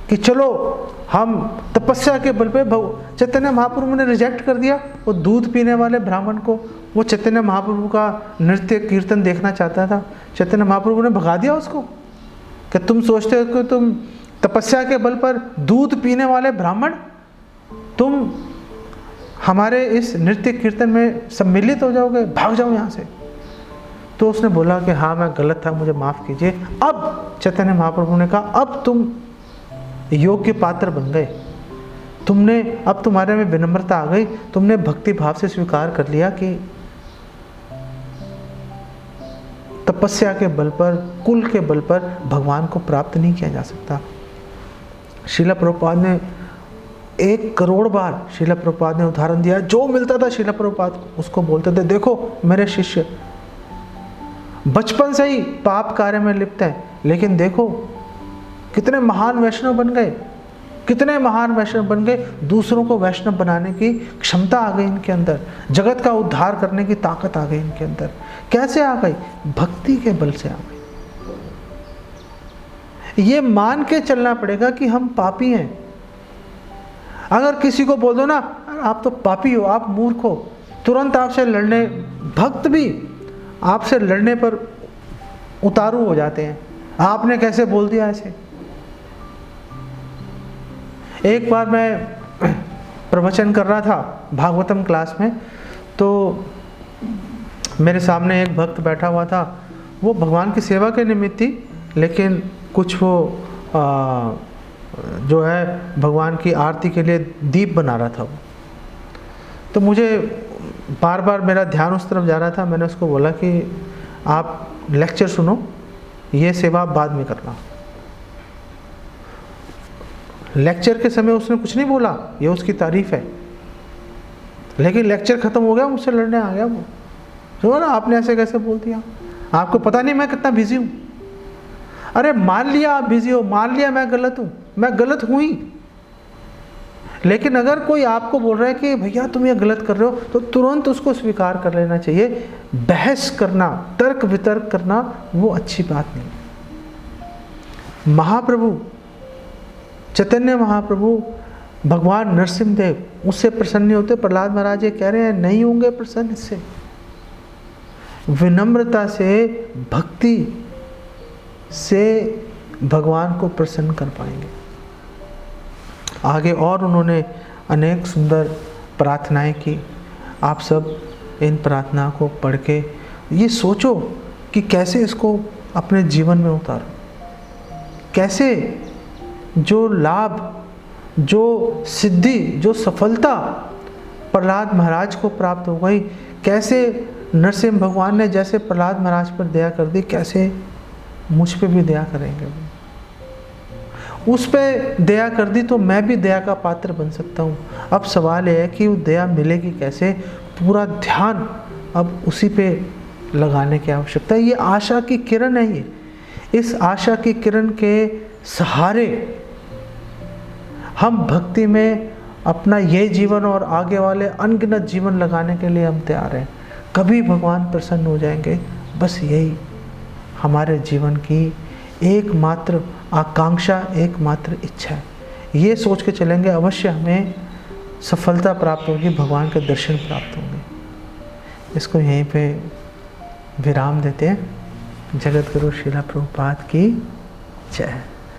कि चलो हम तपस्या के बल पे चैतन्य महाप्रभु ने रिजेक्ट कर दिया। वो दूध पीने वाले ब्राह्मण को वो चैतन्य महाप्रभु का नृत्य कीर्तन देखना चाहता था, चैतन्य महाप्रभु ने भगा दिया उसको कि तुम सोचते हो कि तुम तपस्या के बल पर दूध पीने वाले ब्राह्मण तुम हमारे इस नृत्य कीर्तन में सम्मिलित हो जाओगे, भाग जाओ यहाँ से। तो उसने बोला कि हाँ मैं गलत था, मुझे माफ़ कीजिए। अब चैतन्य महाप्रभु ने कहा अब तुम योग्य पात्र बन गए, तुमने अब तुम्हारे में विनम्रता आ गई, तुमने भक्ति भाव से स्वीकार कर लिया कि तपस्या के बल पर, कुल के बल पर भगवान को प्राप्त नहीं किया जा सकता। श्रील प्रभुपाद ने 1 करोड़ बार श्रील प्रभुपाद ने उदाहरण दिया, जो मिलता था श्रील प्रभुपाद उसको बोलते थे, देखो मेरे शिष्य बचपन से ही पाप कार्य में लिप्त हैं, लेकिन देखो कितने महान वैष्णव बन गए, कितने महान वैष्णव बन गए। दूसरों को वैष्णव बनाने की क्षमता आ गई इनके अंदर, जगत का उद्धार करने की ताकत आ गई इनके अंदर। कैसे आ गई? भक्ति के बल से आ गई। ये मान के चलना पड़ेगा कि हम पापी हैं। अगर किसी को बोल दो ना आप तो पापी हो, आप मूर्ख हो, तुरंत आपसे लड़ने, भक्त भी आपसे लड़ने पर उतारू हो जाते हैं। आपने कैसे बोल दिया ऐसे? एक बार मैं प्रवचन कर रहा था भागवतम क्लास में, तो मेरे सामने एक भक्त बैठा हुआ था। वो भगवान की सेवा के निमित्त थी, लेकिन कुछ वो जो है भगवान की आरती के लिए दीप बना रहा था वो। तो मुझे बार बार मेरा ध्यान उस तरफ जा रहा था। मैंने उसको बोला कि आप लेक्चर सुनो, ये सेवा बाद में करना। लेक्चर के समय उसने कुछ नहीं बोला, ये उसकी तारीफ है, लेकिन लेक्चर खत्म हो गया, मुझसे लड़ने आ गया वो। जो ना आपने ऐसे कैसे बोल दिया, आपको पता नहीं मैं कितना बिजी हूँ। अरे मान लिया आप बिजी हो, मान लिया मैं गलत हूँ, मैं गलत हूँ ही, लेकिन अगर कोई आपको बोल रहा है कि भैया तुम ये गलत कर रहे हो, तो तुरंत उसको स्वीकार कर लेना चाहिए। बहस करना, तर्क वितर्क करना वो अच्छी बात नहीं। महाप्रभु चैतन्य महाप्रभु, भगवान नरसिंह देव उससे प्रसन्न नहीं होते। प्रहलाद महाराज ये कह रहे हैं नहीं होंगे प्रसन्न इससे। विनम्रता से, भक्ति से भगवान को प्रसन्न कर पाएंगे। आगे और उन्होंने अनेक सुंदर प्रार्थनाएं की। आप सब इन प्रार्थना को पढ़ के ये सोचो कि कैसे इसको अपने जीवन में उतारो, कैसे जो लाभ, जो सिद्धि, जो सफलता प्रहलाद महाराज को प्राप्त हो गई, कैसे नरसिंह भगवान ने जैसे प्रहलाद महाराज पर दया कर दी, कैसे मुझ पे भी दया करेंगे। उस पे दया कर दी तो मैं भी दया का पात्र बन सकता हूँ। अब सवाल यह है कि वो दया मिलेगी कैसे? पूरा ध्यान अब उसी पे लगाने की आवश्यकता है। ये आशा की किरण है। ये इस आशा की किरण के सहारे हम भक्ति में अपना ये जीवन और आगे वाले अनगिनत जीवन लगाने के लिए हम तैयार हैं। कभी भगवान प्रसन्न हो जाएंगे, बस यही हमारे जीवन की एकमात्र आकांक्षा, एकमात्र इच्छा है। ये सोच के चलेंगे, अवश्य हमें सफलता प्राप्त होगी, भगवान के दर्शन प्राप्त होंगे। इसको यहीं पे विराम देते हैं। जगत गुरु श्रील प्रभुपाद की जय।